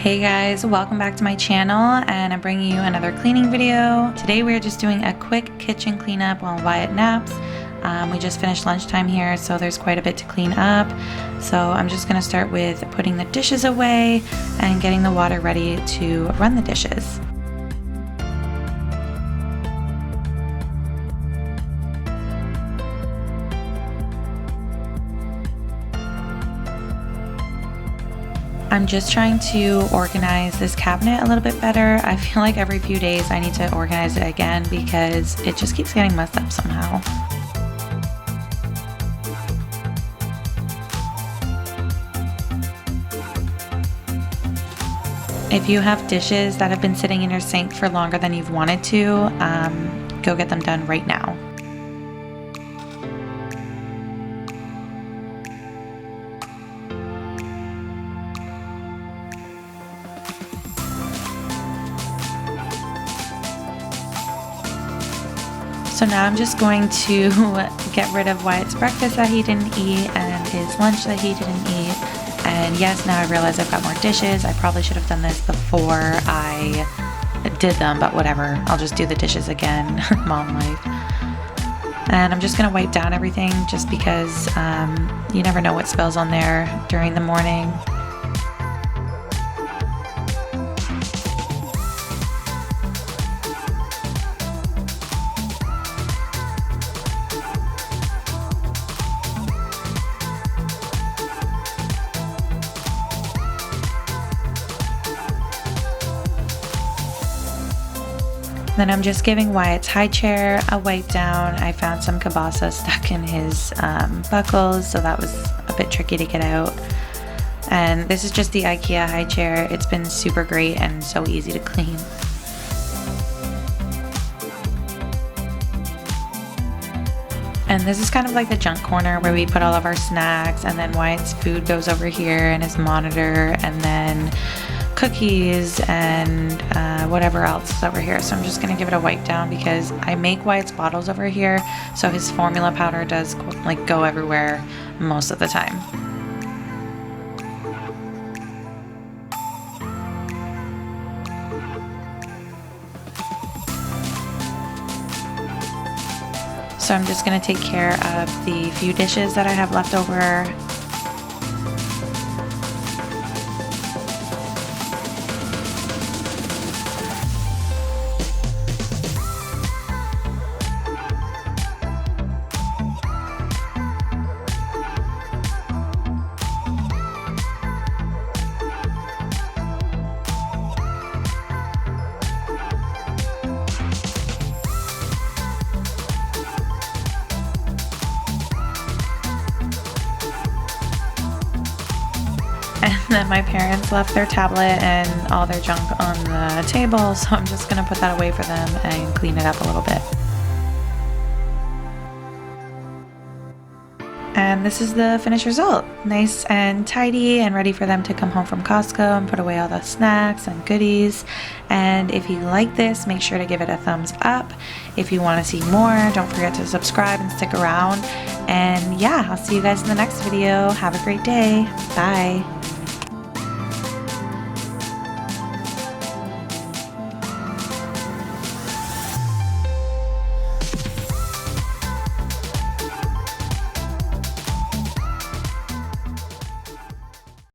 Hey guys, welcome back to my channel, and I'm bringing you another cleaning video. Today we're just doing a quick kitchen cleanup while Wyatt naps. We just finished lunchtime here, so there's quite a bit to clean up. So I'm just going to start with putting the dishes away and getting the water ready to run the dishes. I'm just trying to organize this cabinet a little bit better. I feel like every few days I need to organize it again because it just keeps getting messed up somehow. If you have dishes that have been sitting in your sink for longer than you've wanted to, go get them done right now. So now I'm just going to get rid of Wyatt's breakfast that he didn't eat and his lunch that he didn't eat. And yes, now I realize I've got more dishes. I probably should have done this before I did them, but whatever. I'll just do the dishes again, mom life. And I'm just gonna wipe down everything just because you never know what spills on there during the morning. Then I'm just giving Wyatt's high chair a wipe down. I found some kielbasa stuck in his buckles, so that was a bit tricky to get out. And this is just the IKEA high chair. It's been super great and so easy to clean. And this is kind of like the junk corner where we put all of our snacks, and then Wyatt's food goes over here and his monitor, and then cookies and whatever else is over here. So I'm just gonna give it a wipe down because I make Wyatt's bottles over here, so his formula powder does like go everywhere most of the time. So I'm just gonna take care of the few dishes that I have left over. And then my parents left their tablet and all their junk on the table, so I'm just gonna put that away for them and clean it up a little bit. And this is the finished result. Nice and tidy and ready for them to come home from Costco and put away all the snacks and goodies. And if you like this, make sure to give it a thumbs up. If you want to see more, don't forget to subscribe and stick around. And yeah, I'll see you guys in the next video. Have a great day. Bye.